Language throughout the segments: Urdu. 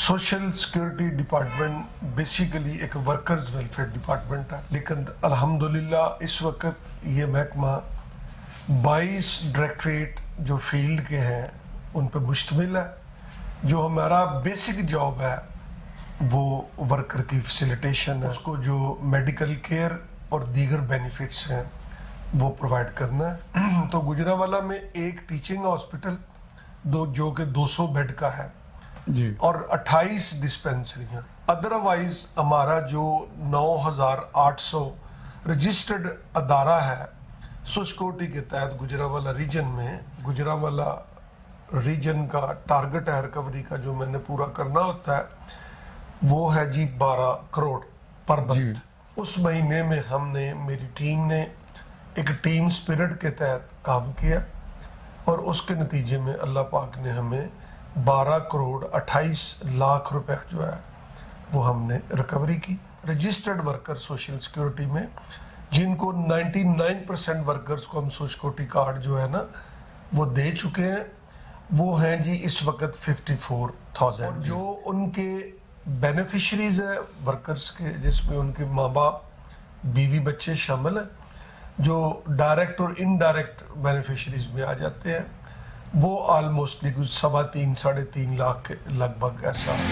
سوشل سیکورٹی ڈپارٹمنٹ بیسیکلی ایک ورکرز ویلفیئر ڈپارٹمنٹ ہے، لیکن الحمدللہ اس وقت یہ محکمہ 22 ڈائریکٹریٹ جو فیلڈ کے ہیں ان پہ مشتمل ہے۔ جو ہمارا بیسک جاب ہے وہ ورکر کی فیسیلیٹیشن ہے، اس کو جو میڈیکل کیئر اور دیگر بینیفٹس ہیں وہ پرووائڈ کرنا ہے۔ تو گجرانوالہ میں ایک ٹیچنگ ہاسپٹل جو کہ 200 بیڈ کا ہے جی، اور 28 ڈسپینسریاں۔ ادروائز ہمارا جو 9800 رجسٹرڈ ادارہ ہے سوسکوٹی کے تحت گجرانوالہ ریجن میں، گجرانوالہ ریجن کا ٹارگٹ ہے ریکوری کا جو میں نے پورا کرنا ہوتا ہے وہ ہے جی 12 کروڑ پر منتھ۔ اس مہینے میں ہم نے، میری ٹیم نے ایک ٹیم سپرٹ کے تحت کام کیا اور اس کے نتیجے میں اللہ پاک نے ہمیں 12 کروڑ 28 لاکھ روپے جو ہے وہ ہم نے ریکوری کی۔ رجسٹرڈ ورکر سوشل سیکورٹی میں جن کو 99% ورکرز کو ہم سوشل سیکورٹی کارڈ جو ہے نا وہ دے چکے ہیں، وہ ہیں جی اس وقت 54,000۔ جو ان کے بینیفیشریز ہیں ورکرز کے، جس میں ان کے ماں باپ، بیوی، بچے شامل ہیں، جو ڈائریکٹ اور انڈائریکٹ بینیفیشریز میں آ جاتے ہیں، وہ آلموسٹلی کچھ 3.5 لاکھ کے لگ بھگ ایسا ہے۔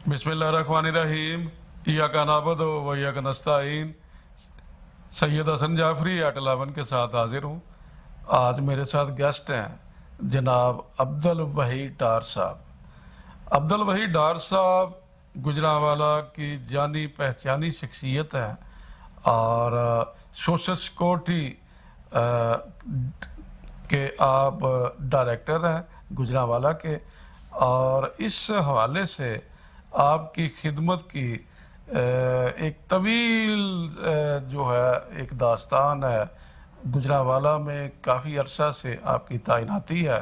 بسم اللہ الرحمن الرحیم، ایاک نعبد و ایاک نستعین۔ سید حسن جعفری ایٹ 11 کے ساتھ حاضر ہوں۔ آج میرے ساتھ گیسٹ ہیں جناب عبدالوحید ڈار صاحب۔ عبدالوحید ڈار صاحب گجرانوالہ کی جانی پہچانی شخصیت ہے اور سوشل سیکورٹی کے آپ ڈائریکٹر ہیں گجرانوالہ کے، اور اس حوالے سے آپ کی خدمت کی ایک طویل جو ہے ایک داستان ہے۔ گجرانوالہ میں کافی عرصہ سے آپ کی تعیناتی ہے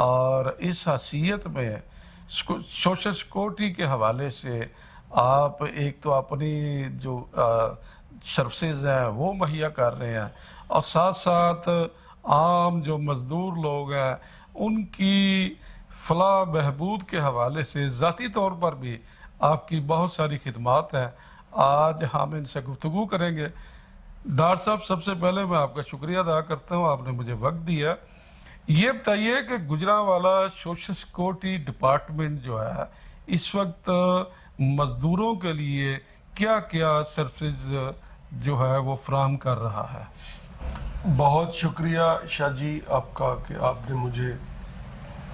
اور اس حیثیت میں سوشل سیکورٹی کے حوالے سے آپ ایک تو اپنی جو سروسز ہیں وہ مہیا کر رہے ہیں، اور ساتھ ساتھ عام جو مزدور لوگ ہیں ان کی فلاح بہبود کے حوالے سے ذاتی طور پر بھی آپ کی بہت ساری خدمات ہیں۔ آج ہم ان سے گفتگو کریں گے۔ ڈار صاحب، سب سے پہلے میں آپ کا شکریہ ادا کرتا ہوں، آپ نے مجھے وقت دیا۔ یہ بتائیے کہ گجرانوالہ سوشل سیکورٹی ڈپارٹمنٹ جو ہے اس وقت مزدوروں کے لیے کیا کیا سروسز جو ہے وہ فراہم کر رہا ہے؟ بہت شکریہ شاہ جی آپ کا کہ آپ نے مجھے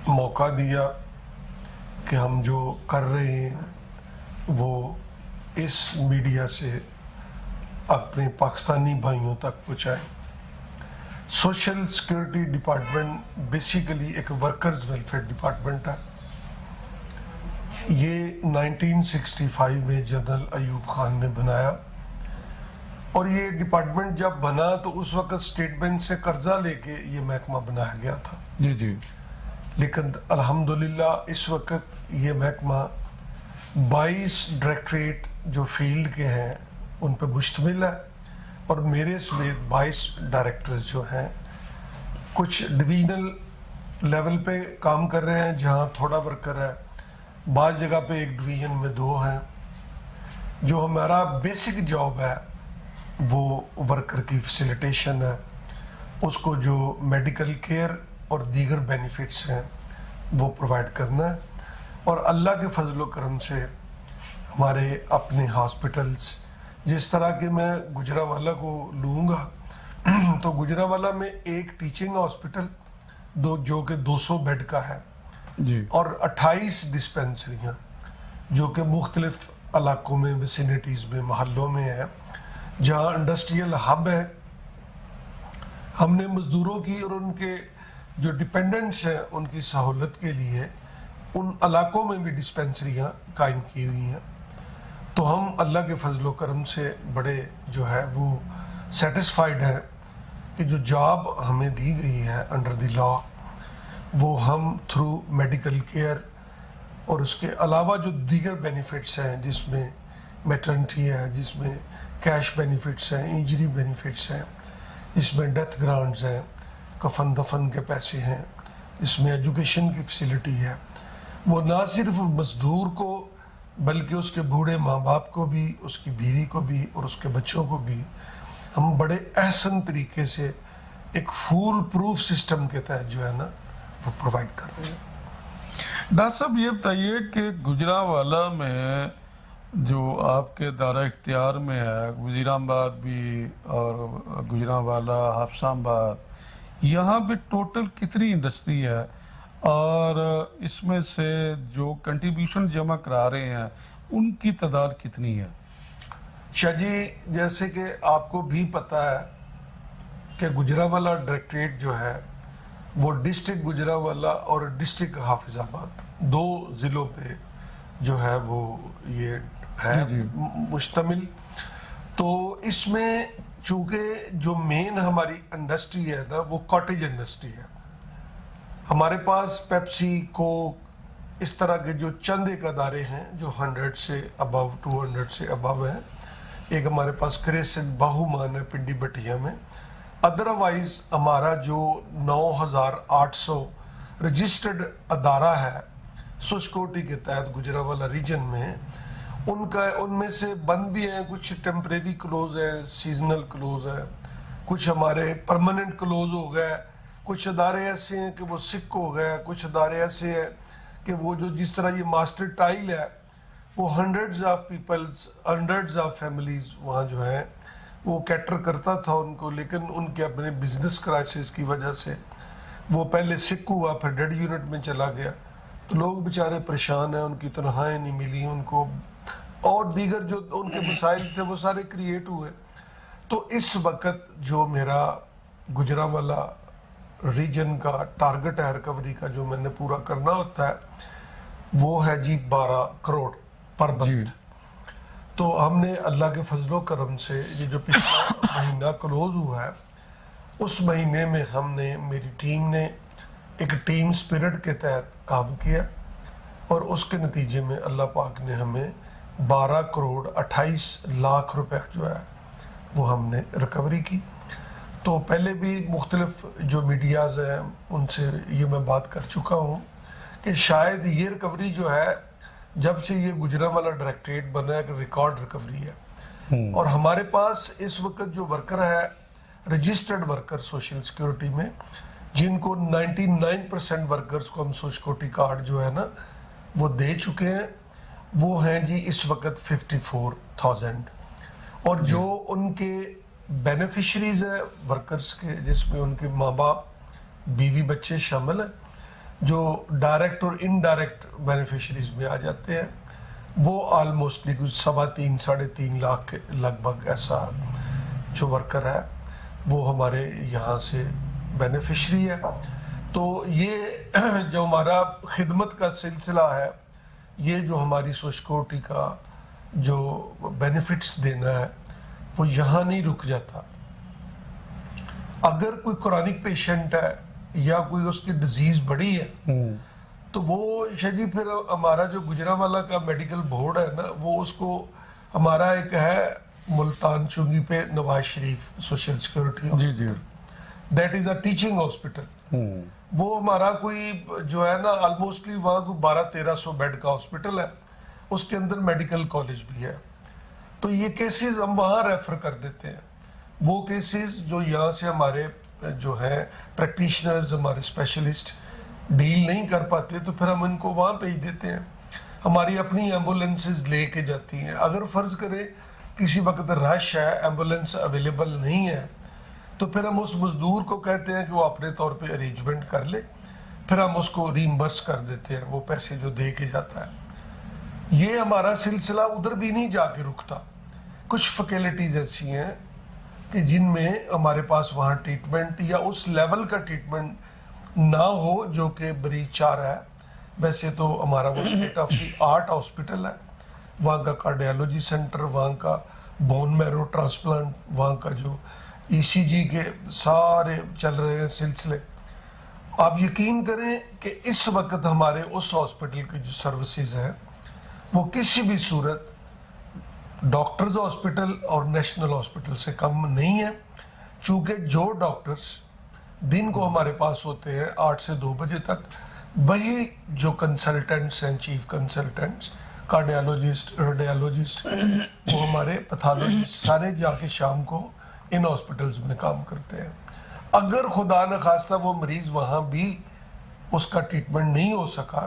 موقع دیا کہ ہم جو کر رہے ہیں وہ اس میڈیا سے اپنے پاکستانی بھائیوں تک پہنچائیں۔ سوشل سیکورٹی ڈپارٹمنٹ بیسیکلی ایک ورکرز ویلفیئر ڈپارٹمنٹ ہے۔ یہ 1965 میں جنرل ایوب خان نے بنایا، اور یہ ڈپارٹمنٹ جب بنا تو اس وقت اسٹیٹ بینک سے قرضہ لے کے یہ محکمہ بنایا گیا تھا۔ جی جی، لیکن الحمدللہ اس وقت یہ محکمہ 22 ڈائریکٹریٹ جو فیلڈ کے ہیں ان پہ مشتمل ہے، اور میرے سمیت 22 ڈائریکٹرز جو ہیں کچھ ڈویژنل لیول پہ کام کر رہے ہیں جہاں تھوڑا ورکر ہے، بعض جگہ پہ ایک ڈویژن میں 2 ہیں۔ جو ہمارا بیسک جاب ہے وہ ورکر کی فیسیلیٹیشن ہے، اس کو جو میڈیکل کیئر اور دیگر بینیفٹس ہیں وہ پرووائڈ کرنا ہے، اور اللہ کے فضل و کرم سے ہمارے اپنے ہاسپٹلز، جس طرح کہ میں گجرانوالہ کو لوں گا تو گجرانوالہ میں ایک ٹیچنگ ہاسپٹل جو کہ 200 بیڈ کا ہے جی، اور 28 ڈسپینسریاں جو کہ مختلف علاقوں میں، ویسینٹیز میں، محلوں میں ہیں، جہاں انڈسٹریل ہب ہے۔ ہم نے مزدوروں کی اور ان کے جو ڈیپینڈنٹس ہیں ان کی سہولت کے لیے ان علاقوں میں بھی ڈسپینسریاں قائم کی ہوئی ہیں۔ تو ہم اللہ کے فضل و کرم سے بڑے جو ہے وہ سیٹسفائیڈ ہیں کہ جو جاب ہمیں دی گئی ہے انڈر دی لا، وہ ہم تھرو میڈیکل کیئر اور اس کے علاوہ جو دیگر بینیفٹس ہیں، جس میں میٹرنٹی ہے، جس میں کیش بینیفٹس ہیں، انجری بینیفٹس ہیں، اس میں ڈیتھ گرانٹس ہیں، کفن دفن کے پیسے ہیں، اس میں ایجوکیشن کی فیسلٹی ہے۔ وہ نہ صرف مزدور کو بلکہ اس کے بوڑھے ماں باپ کو بھی، اس کی بیوی کو بھی اور اس کے بچوں کو بھی ہم بڑے احسن طریقے سے ایک فول پروف سسٹم کے تحت جو ہے نا وہ پرووائڈ کر رہے ہیں۔ ڈاکٹر صاحب یہ بتائیے کہ گجرانوالہ میں جو آپ کے دائرہ اختیار میں ہے، وزیر آباد بھی اور گجرانوالہ، حفص آباد، یہاں پہ ٹوٹل کتنی انڈسٹری ہے اور اس میں سے جو کنٹریبیوشن جمع کرا رہے ہیں ان کی تعداد کتنی ہے؟ شاہ جی، جیسے کہ آپ کو بھی پتا ہے کہ گجرانوالہ ڈائریکٹریٹ جو ہے وہ ڈسٹرکٹ گجرانوالہ اور ڈسٹرکٹ حافظ آباد دو ضلعوں پہ جو ہے وہ یہ ہے مشتمل۔ تو اس میں چونکہ جو مین ہماری انڈسٹری ہے نا وہ کاٹیج انڈسٹری ہے۔ ہمارے پاس پیپسی، کوک، اس طرح کے جو چند ایک ادارے ہیں جو 100 سے ابو، 200 سے ابو ہیں۔ ایک ہمارے پاس کریسنٹ باہومان ہے پنڈی بٹیا میں۔ ادروائز ہمارا جو 9800 رجسٹرڈ ادارہ ہے سوشکوٹی کے تحت گجرانوالہ ریجن میں، ان میں سے بند بھی ہیں، کچھ ٹیمپریری کلوز ہیں، سیزنل کلوز ہیں، کچھ ہمارے پرماننٹ کلوز ہو گئے، کچھ ادارے ایسے ہیں کہ وہ سک ہو گئے، کچھ ادارے ایسے ہیں کہ وہ جو جس طرح یہ ماسٹر ٹائل ہے وہ hundreds of peoples, hundreds of families وہاں جو ہیں وہ کیٹر کرتا تھا ان کو، لیکن ان کے اپنے بزنس کرائسس کی وجہ سے وہ پہلے سک ہوا، پھر ڈیڈ یونٹ میں چلا گیا، تو لوگ بیچارے پریشان ہیں، ان کی تنخواہیں نہیں ملی ان کو، اور دیگر جو ان کے مسائل تھے وہ سارے کریٹ ہوئے۔ تو اس وقت جو میرا گجرانوالہ ریجن کا ٹارگٹ ہے ریکوری کا، جو میں نے پورا کرنا ہوتا ہے، وہ ہے جی 12 کروڑ پر منتھ۔ تو ہم نے اللہ کے فضل و کرم سے یہ جو پچھلا مہینہ کلوز ہوا ہے، اس مہینے میں ہم نے، میری ٹیم نے ایک ٹیم سپرٹ کے تحت کام کیا، اور اس کے نتیجے میں اللہ پاک نے ہمیں 12 کروڑ 28 لاکھ روپے جو ہے وہ ہم نے ریکوری کی۔ تو پہلے بھی مختلف جو میڈیاز ہیں ان سے یہ میں بات کر چکا ہوں کہ شاید یہ ریکوری جو ہے، جب سے یہ گجرانوالہ ڈائریکٹریٹ بنا ہے، ایک ریکارڈ ریکوری ہے۔ اور ہمارے پاس اس وقت جو ورکر ہے، رجسٹرڈ ورکر سوشل سیکیورٹی میں، جن کو 99% ورکرز کو ہم سوشکوٹی کارڈ جو ہے نا وہ دے چکے ہیں، وہ ہیں جی اس وقت 54,000۔ اور جو ان کے بینیفیشریز ہیں ورکرز کے، جس میں ان کے ماں باپ، بیوی، بچے شامل ہیں، جو ڈائریکٹ اور انڈائریکٹ بینیفیشریز میں آ جاتے ہیں، وہ آلموسٹلی کچھ 3.25 ساڑھے 3 لاکھ کے لگ بھگ ایسا جو ورکر ہے وہ ہمارے یہاں سے بینیفیشری ہے۔ تو یہ جو ہمارا خدمت کا سلسلہ ہے، یہ جو ہماری سوشکوٹی کا جو بینیفٹس دینا ہے وہ یہاں نہیں رک جاتا۔ اگر کوئی کرونک پیشنٹ ہے یا کوئی اس کی ڈیزیز بڑی ہے تو وہ شاہ جی پھر ہمارا جو گجرانوالہ کا میڈیکل بورڈ ہے نا، وہ اس کو، ہمارا ایک ہے ملتان چنگی پہ Nawaz Sharif social security hospital, that is a teaching hospital. وہ ہمارا کوئی جو ہے نا آلموسٹلی وہاں کو 1200-1300 بیڈ کا ہاسپٹل ہے، اس کے اندر میڈیکل کالج بھی ہے۔ تو یہ کیسز ہم وہاں ریفر کر دیتے ہیں، وہ کیسز جو یہاں سے ہمارے جو ہیں پریکٹیشنرز، ہمارے اسپیشلسٹ ڈیل نہیں کر پاتے، تو پھر ہم ان کو وہاں بھیج دیتے ہیں۔ ہماری اپنی ایمبولینسز لے کے جاتی ہیں۔ اگر فرض کرے کسی وقت رش ہے، ایمبولینس اویلیبل نہیں ہے، تو پھر ہم اس مزدور کو کہتے ہیں کہ وہ اپنے طور پہ ارینجمنٹ کر لے، پھر ہم اس کو ریمبرس کر دیتے ہیں وہ پیسے جو دے کے جاتا ہے۔ یہ ہمارا سلسلہ ادھر بھی نہیں جا کے رکتا۔ کچھ فیکلٹیز ایسی ہیں کہ جن میں ہمارے پاس وہاں ٹریٹمنٹ یا اس لیول کا ٹریٹمنٹ نہ ہو جو کہ مریض چاہ رہا ہے۔ ویسے تو ہمارا وہ state of the art hospital ہے، وہاں کا کارڈیالوجی سینٹر، وہاں کا بون میرو ٹرانسپلانٹ، وہاں کا جو ای سی جی کے سارے چل رہے ہیں سلسلے۔ آپ یقین کریں کہ اس وقت ہمارے اس ہاسپٹل کی جو سروسز ہیں وہ کسی بھی صورت ڈاکٹرز ہاسپٹل اور نیشنل ہاسپٹل سے کم نہیں ہے۔ چونکہ جو ڈاکٹرز دن کو ہمارے پاس ہوتے ہیں 8 سے 2 بجے تک، وہی جو کنسلٹنٹس ہیں، چیف کنسلٹنٹس، کارڈیالوجسٹ، ریڈیالوجسٹ، وہ ہمارے پیتھالوجسٹ سارے جا کے شام کو ان ہاسپٹلز میں کام کرتے ہیں۔ اگر خدا نخواستہ وہ مریض وہاں بھی اس کا ٹریٹمنٹ نہیں ہو سکا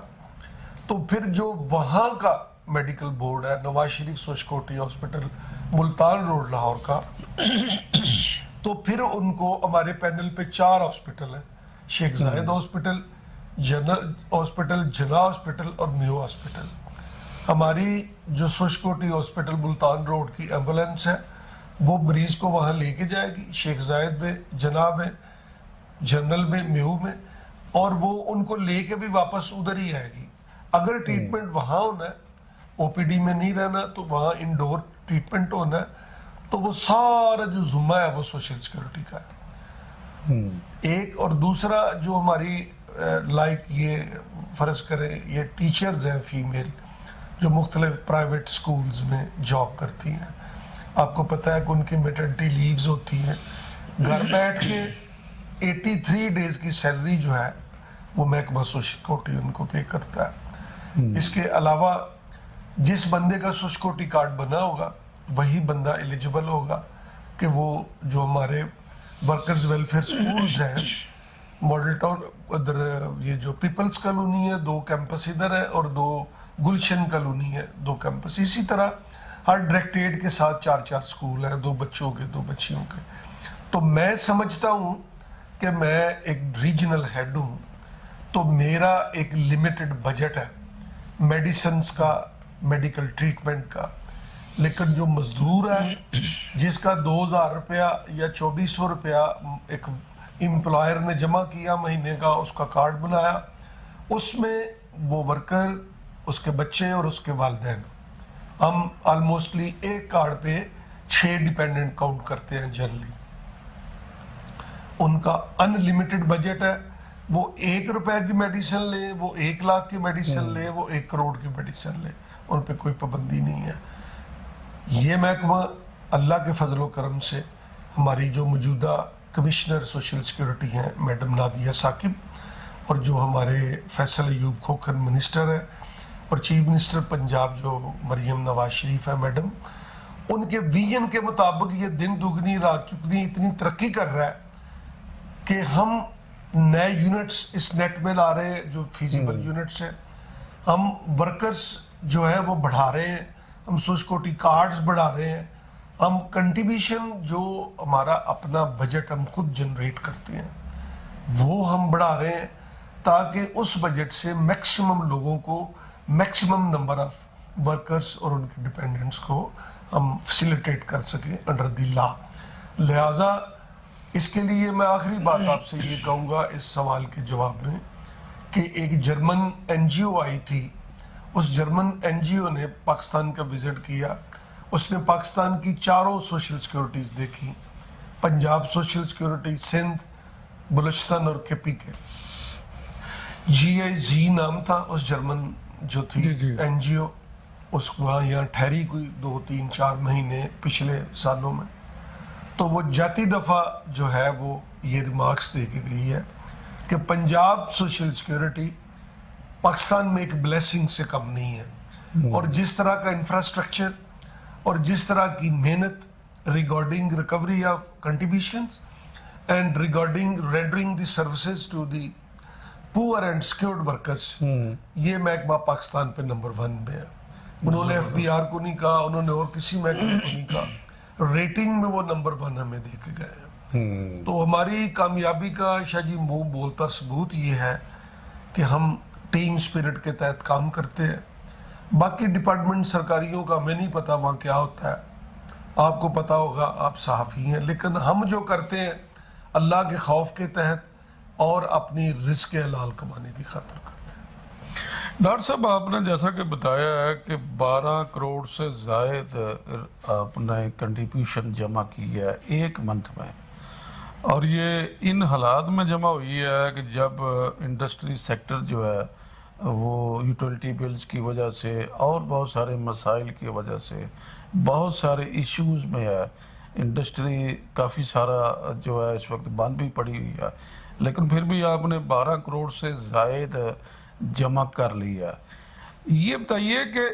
تو پھر جو وہاں کا میڈیکل بورڈ ہے، نواز شریف سوچکوٹی ہاسپٹل ملتان روڈ لاہور کا، تو پھر ان کو ہمارے پینل پہ 4 ہاسپٹل ہیں، شیخ زاید ہاسپٹل، جنرل ہاسپٹل، جنا ہاسپٹل اور میو ہاسپٹل۔ ہماری جو سوچکوٹی ہاسپٹل ملتان روڈ کی ایمبولینس ہے وہ مریض کو وہاں لے کے جائے گی، شیخ زاید میں، جنا میں، جنرل میں، میو میں، اور وہ ان کو لے کے بھی واپس ادھر ہی آئے گی۔ اگر ٹریٹمنٹ وہاں ہونا ہے، او پی ڈی میں نہیں رہنا تو وہاں انڈور ٹریٹمنٹ ہونا ہے، تو وہ سارا جو ذمہ ہے وہ سوشل سیکورٹی کا ہے۔ ایک اور دوسرا جو ہماری لائک یہ فرض کریں یہ ٹیچرز ہیں فیمیل جو مختلف پرائیویٹ سکولز میں جاب کرتی ہیں، آپ کو پتہ ہے کہ ان کی میٹرنٹی لیوز ہوتی ہیں، گھر بیٹھ کے 83 ڈیز کی سیلری جو ہے وہ محکمہ سوشل سیکورٹی ان کو پے کرتا ہے۔ اس کے علاوہ جس بندے کا سوشل سیکورٹی کارڈ بنا ہوگا وہی بندہ ایلیجبل ہوگا کہ وہ جو ہمارے ورکرز ویلفیئر سکولز ہیں، ماڈل ٹاؤن ادھر یہ جو پیپلز کالونی ہے 2 کیمپس ادھر ہے اور 2 گلشن کالونی ہے 2 کیمپس، اسی طرح ہر ڈائریکٹریٹ کے ساتھ 4 سکول ہیں، 2 بچوں کے 2 بچیوں کے۔ تو میں سمجھتا ہوں کہ میں ایک ریجنل ہیڈ ہوں تو میرا ایک لمیٹڈ بجٹ ہے میڈیسنز کا، میڈیکل ٹریٹمنٹ کا، لیکن جو مزدور ہے جس کا 2000 روپیہ یا 2400 روپیہ ایک امپلائر نے جمع کیا مہینے کا، اس کا کارڈ بنایا، اس میں وہ ورکر، اس کے بچے اور اس کے والدین، ہم آلموسٹلی ایک کارڈ پہ 6 ڈیپینڈنٹ کاؤنٹ کرتے ہیں جنرلی۔ ان کا ان لمیٹڈ بجٹ ہے، وہ 1 روپے کی میڈیسن لے، وہ 1 لاکھ کی میڈیسن لے، وہ 1 کروڑ کی میڈیسن لے، ان پہ کوئی پابندی نہیں ہے۔ یہ محکمہ اللہ کے فضل و کرم سے ہماری جو موجودہ کمشنر سوشل سیکورٹی ہیں میڈم نادیہ ثاقب، اور جو ہمارے فیصل ایوب کھوکھر منسٹر ہیں، اور چیف منسٹر پنجاب جو مریم نواز شریف ہے میڈم، ان کے ویژن کے مطابق یہ دن دگنی رات چگنی اتنی ترقی کر رہا ہے کہ ہم نئے یونٹس اس نیٹ میں لا رہے ہیں جو فیزیبل یونٹس ہیں، ہم ورکرز جو ہے وہ بڑھا رہے ہیں، ہم سوشل سیکورٹی کارڈز بڑھا رہے ہیں، ہم کنٹریبیوشن جو ہمارا اپنا بجٹ ہم خود جنریٹ کرتے ہیں وہ ہم بڑھا رہے ہیں تاکہ اس بجٹ سے میکسیمم لوگوں کو، میکسیمم نمبر آف ورکرز اور ان کے ڈیپینڈنٹس کو ہم فیسیلیٹیٹ کر سکیں انڈر دی لا۔ لہٰذا اس کے لیے میں آخری بات آپ سے یہ کہوں گا اس سوال کے جواب میں کہ ایک جرمن این جی او آئی تھی، اس جرمن این جی او نے پاکستان کا وزٹ کیا، اس نے پاکستان کی 4 سوشل سیکورٹیز دیکھی، پنجاب سوشل سیکورٹی، سندھ، بلوچستان اور کے پی کے۔ جی آئی زی نام تھا اس جرمن جو تھی این جی او، اس وہاں یہاں ٹھہری کوئی 2 3 4 مہینے پچھلے سالوں میں، تو وہ جاتی دفعہ جو ہے وہ یہ ریمارکس دے کے گئی ہے کہ پنجاب سوشل سیکورٹی پاکستان میں ایک بلیسنگ سے کم نہیں ہے، اور جس طرح کا انفراسٹرکچر اور جس طرح کی محنت regarding recovery of contributions and regarding rendering the services to the poor and secured workers, یہ محکمہ پاکستان پہ نمبر 1 میں ہے۔ انہوں نے ایف بی آر کو نہیں کہا، انہوں نے اور کسی محکمے کو نہیں کہا، ریٹنگ میں وہ نمبر 1 ہمیں دے کے گئے ہیں۔ تو ہماری کامیابی کا شاہ جی منہ بولتا ثبوت یہ ہے کہ ہم ٹیم اسپرٹ کے تحت کام کرتے ہیں۔ باقی ڈپارٹمنٹ سرکاریوں کا ہمیں نہیں پتا وہاں کیا ہوتا ہے، آپ کو پتا ہوگا، آپ صحافی ہیں، لیکن ہم جو کرتے ہیں اللہ کے خوف کے تحت اور اپنی رزق حلال کمانے کی خاطر کرتے ہیں۔ ڈاکٹر صاحب آپ نے جیسا کہ بتایا ہے کہ 12 کروڑ سے زائد آپ نے کنٹریبیوشن جمع کی ہے 1 منتھ میں، اور یہ ان حالات میں جمع ہوئی ہے کہ جب انڈسٹری سیکٹر جو ہے وہ یوٹیلیٹی بلز کی وجہ سے اور بہت سارے مسائل کی وجہ سے بہت سارے ایشوز میں ہے، انڈسٹری کافی سارا جو ہے اس وقت بند بھی پڑی ہوئی ہے، لیکن پھر بھی آپ نے 12 کروڑ سے زائد جمع کر لیا۔ یہ بتائیے کہ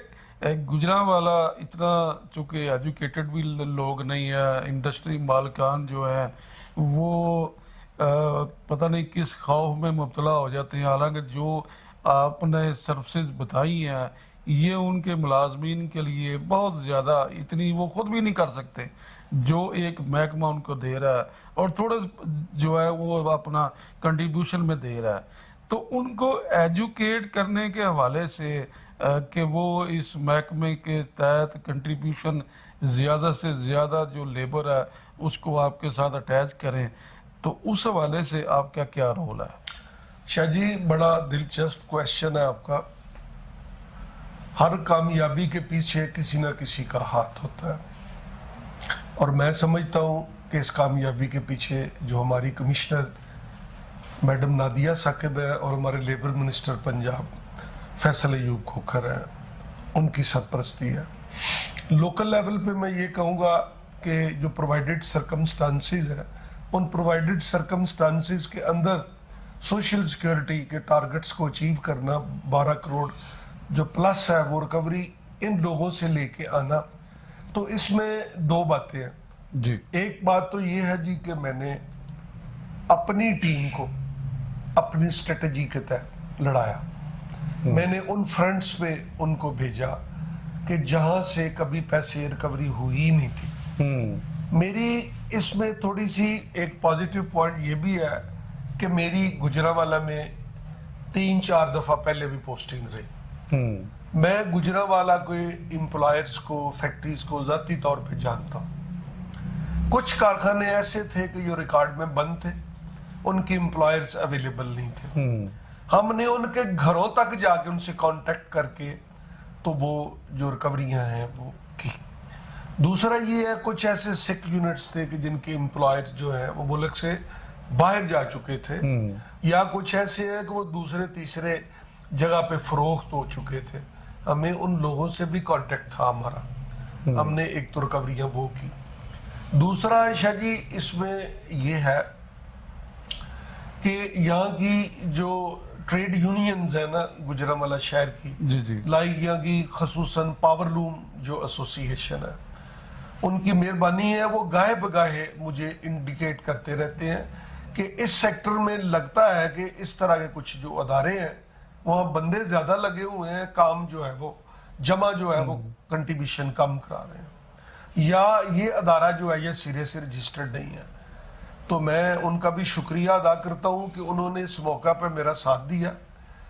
گجرانوالہ اتنا چونکہ ایجوکیٹڈ بھی لوگ نہیں ہے، انڈسٹری مالکان جو ہیں وہ پتہ نہیں کس خوف میں مبتلا ہو جاتے ہیں، حالانکہ جو آپ نے سروسز بتائی ہیں یہ ان کے ملازمین کے لیے بہت زیادہ اتنی وہ خود بھی نہیں کر سکتے جو ایک محکمہ ان کو دے رہا ہے، اور تھوڑے جو ہے وہ اپنا کنٹریبیوشن میں دے رہا ہے، تو ان کو ایجوکیٹ کرنے کے حوالے سے کہ وہ اس محکمے کے تحت کنٹریبیوشن زیادہ سے زیادہ جو لیبر ہے اس کو آپ کے ساتھ اٹیچ کریں، تو اس حوالے سے آپ کا کیا رول ہے؟ شاہ جی بڑا دلچسپ کویشچن ہے آپ کا۔ ہر کامیابی کے پیچھے کسی نہ کسی کا ہاتھ ہوتا ہے، اور میں سمجھتا ہوں کہ اس کامیابی کے پیچھے جو ہماری کمشنر میڈم نادیہ ثاقب ہے اور ہمارے لیبر منسٹر پنجاب فیصل ایوب کھوکھر ہیں، ان کی سرپرستی ہے۔ لوکل لیول پہ میں یہ کہوں گا کہ جو پرووائڈڈ سرکمسٹانسز ہیں، ان پرووائڈڈ سرکمسٹانسز کے اندر سوشل سیکیورٹی کے ٹارگٹس کو اچیو کرنا، 12 کروڑ جو پلس ہے وہ ریکوری ان لوگوں سے لے کے آنا، تو اس میں دو باتیں ہیں۔ جی، ایک بات تو یہ ہے جی کہ میں نے اپنی ٹیم کو اپنی اسٹریٹجی کے تحت لڑایا۔ میں نے ان فرنٹس پہ ان کو بھیجا کہ جہاں سے کبھی پیسے ریکوری ہوئی ہی نہیں تھی۔ میری اس میں تھوڑی سی ایک پازیٹیو پوائنٹ یہ بھی ہے کہ میری گجرانوالہ میں 3-4 دفعہ پہلے بھی پوسٹنگ رہی۔ میں گجرانوالہ کے امپلائرز کو، فیکٹریز کو ذاتی طور پہ جانتا ہوں۔ کچھ کارخانے ایسے تھے کہ جو ریکارڈ میں بند تھے، ان کی امپلائرز اویلیبل نہیں تھے۔ ہم نے ان کے گھروں تک جا کے ان سے کانٹیکٹ کر کے تو وہ جو ریکوریاں ہیں وہ کی۔ دوسرا یہ ہے کچھ ایسے سک یونٹس تھے کہ جن کے امپلائرز جو ہیں وہ ملک سے باہر جا چکے تھے، یا کچھ ایسے ہیں کہ وہ دوسرے تیسرے جگہ پہ فروخت ہو چکے تھے۔ ہمیں ان لوگوں سے بھی کانٹیکٹ تھا ہمارا، ہم نے ایک تو ریکوریاں وہ کی۔ دوسرا شاہ جی اس میں یہ ہے کہ یہاں کی جو ٹریڈ یونینز ہیں نا گجرانوالہ شہر کی، جی جی، لائک یہاں کی خصوصاً پاور لوم جو ایسوسی ایشن ہے، ان کی مہربانی ہے، وہ گاہے بگاہے مجھے انڈیکیٹ کرتے رہتے ہیں کہ اس سیکٹر میں لگتا ہے کہ اس طرح کے کچھ جو ادارے ہیں وہاں بندے زیادہ لگے ہوئے ہیں، کام جو ہے وہ جمع جو ہے وہ کنٹریبیوشن کم کرا رہے ہیں، یا یہ ادارہ جو ہے یہ سرے سے رجسٹرڈ نہیں ہے۔ تو میں ان کا بھی شکریہ ادا کرتا ہوں کہ انہوں نے اس موقع پہ میرا ساتھ دیا۔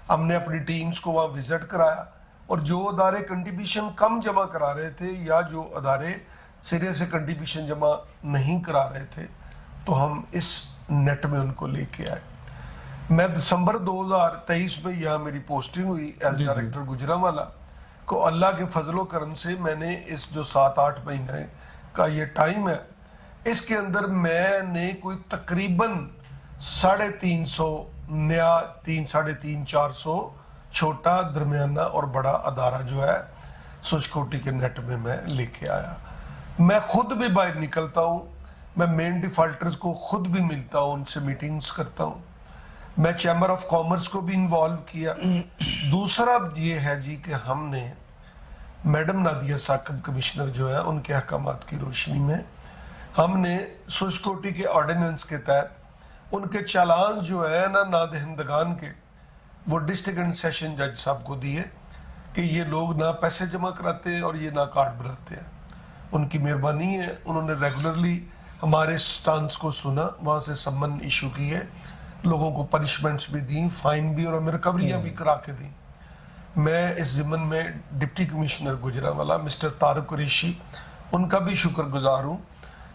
ہم نے اپنی ٹیمز کو وہاں وزٹ کرایا، اور جو ادارے کنٹریبیوشن کم جمع کرا رہے تھے یا جو ادارے سرے سے کنٹریبیوشن جمع نہیں کرا رہے تھے تو ہم اس نیٹ میں ان کو لے کے آئے۔ میں دسمبر 2023 میں یہاں میری پوسٹنگ ہوئی ایز ڈائریکٹر گجرانوالہ کو، اللہ کے فضل و کرم سے میں نے اس جو 7-8 مہینے کا یہ ٹائم ہے، اس کے اندر میں نے کوئی تقریباً 350 نیا 350-400 چھوٹا، درمیانہ اور بڑا ادارہ جو ہے سوشکوٹی کے نیٹ میں میں لے کے آیا۔ میں خود بھی باہر نکلتا ہوں، میں مین ڈیفالٹرز کو خود بھی ملتا ہوں، ان سے میٹنگز کرتا ہوں، میں چیمبر آف کامرس کو بھی انوالو کیا۔ دوسرا یہ ہے جی کہ ہم نے میڈم نادیہ ثاقب کمشنر جو ہے ان کے احکامات کی روشنی میں ہم نے سوشکوٹی کے آرڈیننس کے تحت ان کے چالان جو ہے نا نادہندگان کے، وہ ڈسٹرکٹ اینڈ سیشن جج صاحب کو دیے کہ یہ لوگ نہ پیسے جمع کراتے ہیں اور یہ نہ کارڈ بناتے ہیں۔ ان کی مہربانی ہے، انہوں نے ریگولرلی ہمارے سٹانس کو سنا، وہاں سے سمن ایشو کیے، لوگوں کو پنشمنٹس بھی دیں، فائن بھی، اور ہمیں ریکوریاں بھی کرا کے دیں۔ میں اس ضمن میں deputy commissioner Gujranwala mister Tariq Qureshi ان کا بھی شکر گزار ہوں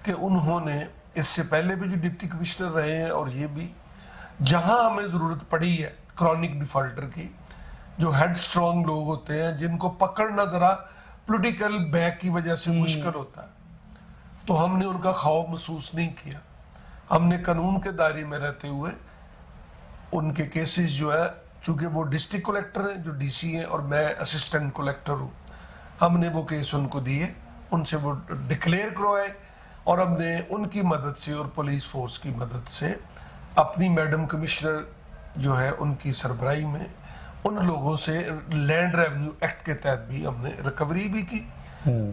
کہ انہوں نے اس سے پہلے بھی جو ڈپٹی کمشنر رہے ہیں اور یہ بھی، جہاں ہمیں ضرورت پڑی ہے کرونک ڈیفالٹر کی، جو ہیڈ سٹرونگ لوگ ہوتے ہیں جن کو پکڑنا ذرا پولیٹیکل بیک کی وجہ سے مشکل ہوتا ہے، تو ہم نے ان کا خوف محسوس نہیں کیا۔ ہم نے قانون کے دائرے میں رہتے ہوئے ان کے کیسز جو ہے، چونکہ وہ ڈسٹرکٹ کلیکٹر ہیں جو ڈی سی ہیں اور میں اسسٹنٹ کلیکٹر ہوں، ہم نے وہ کیس ان کو دیے، ان سے وہ ڈکلیئر کروائے، اور ہم نے ان کی مدد سے اور پولیس فورس کی مدد سے اپنی میڈم کمشنر جو ہے ان کی سربراہی میں ان لوگوں سے لینڈ ریونیو ایکٹ کے تحت بھی ہم نے ریکوری بھی کی.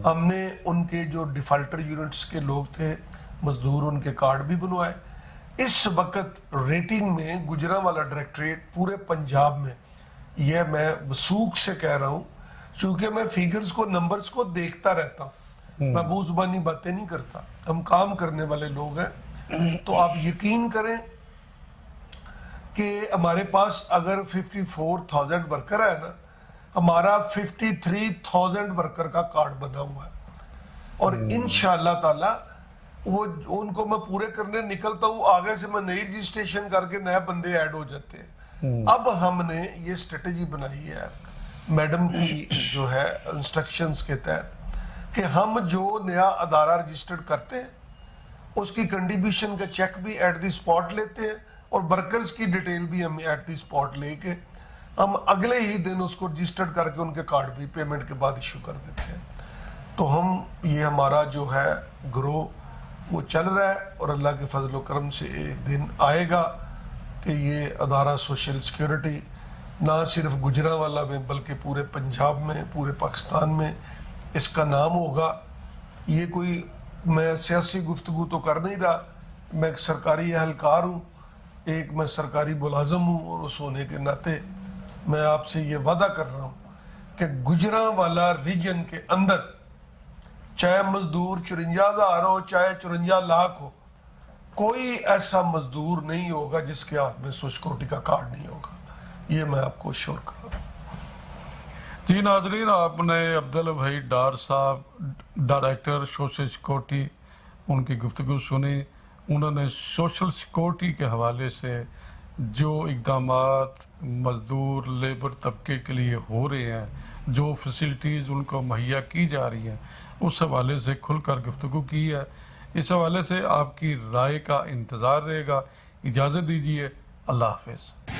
ہم نے ان کے جو ڈیفالٹر یونٹس کے لوگ تھے مزدور ان کے کارڈ بھی بنوائے. اس وقت ریٹنگ میں گجرانوالہ ڈائریکٹریٹ پورے پنجاب میں, یہ میں وثوق سے کہہ رہا ہوں چونکہ میں فیگرز کو نمبرز کو دیکھتا رہتا ہوں, میں منہ زبانی باتیں نہیں کرتا, ہم کام کرنے والے لوگ ہیں. تو آپ یقین کریں کہ ہمارے پاس اگر 54,000 ورکر ہے نا, ہمارا 53,000 ورکر کا کارڈ بنا ہوا ہے, اور انشاءاللہ تعالی وہ ان کو میں پورے کرنے نکلتا ہوں, آگے سے میں نئی رجسٹریشن کر کے نئے بندے ایڈ ہو جاتے ہیں. اب ہم نے یہ اسٹریٹجی بنائی ہے میڈم کی جو ہے انسٹرکشنز کے تحت کہ ہم جو نیا ادارہ رجسٹرڈ کرتے ہیں اس کی کنٹریبیوشن کا چیک بھی ایٹ دی سپاٹ لیتے ہیں, اور ورکرز کی ڈیٹیل بھی ہم ایٹ دی سپاٹ لے کے ہم اگلے ہی دن اس کو رجسٹرڈ کر کے ان کے کارڈ بھی پیمنٹ کے بعد ایشو کر دیتے ہیں. تو ہم یہ ہمارا جو ہے گروہ وہ چل رہا ہے, اور اللہ کے فضل و کرم سے ایک دن آئے گا کہ یہ ادارہ سوشل سیکیورٹی نہ صرف گجرانوالہ میں بلکہ پورے پنجاب میں, پورے پاکستان میں اس کا نام ہوگا. یہ کوئی میں سیاسی گفتگو تو کر نہیں رہا, میں ایک سرکاری اہلکار ہوں, ایک میں سرکاری ملازم ہوں, اور اس ہونے کے ناطے میں آپ سے یہ وعدہ کر رہا ہوں کہ گجرانوالہ ریجن کے اندر چاہے مزدور 54,000 ہو چاہے 54 لاکھ ہو, کوئی ایسا مزدور نہیں ہوگا جس کے ہاتھ میں سوشل سیکورٹی کا کارڈ نہیں ہوگا. یہ میں آپ کو شور کر رہا ہوں. جی ناظرین, آپ نے عبداللہ بھائی ڈار صاحب ڈائریکٹر سوشل سیکورٹی ان کی گفتگو سنی. انہوں نے سوشل سیکورٹی کے حوالے سے جو اقدامات مزدور لیبر طبقے کے لیے ہو رہے ہیں, جو فیسلٹیز ان کو مہیا کی جا رہی ہیں, اس حوالے سے کھل کر گفتگو کی ہے. اس حوالے سے آپ کی رائے کا انتظار رہے گا. اجازت دیجیے, اللہ حافظ.